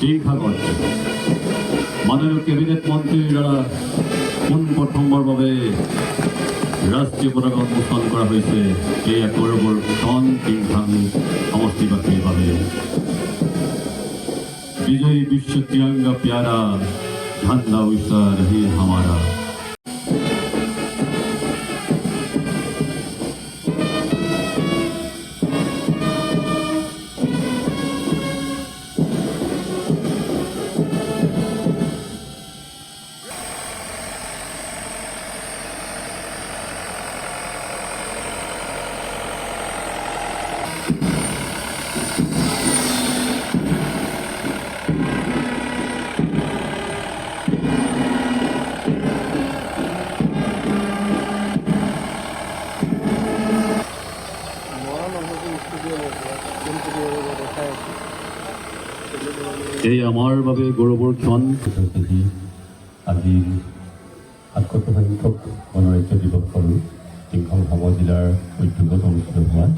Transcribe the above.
এই ভাগত মাননীয় কেবিনেট মন্ত্ৰীৰ দ্বাৰা প্ৰথমবাৰভাবে ৰাষ্ট্ৰীয় পতাকা উন্মোচন কৰা হয়েছে এই এক গৌৰৱৰ ক্ষণ টিংখাং সমষ্টিবাসীৰ বাবে। विजय विश्व तिरंगा प्यारा झंडा ऊंचा रहे हमारा। এই আমাৰ বাবে গৌৰৱৰ ক্ষণ। আজি ৭৭ সংখ্যক গণৰাজ্য দিৱস হ'ল টিংখাং সমজিলাৰ উদ্যোগত অনুষ্ঠিত হোৱা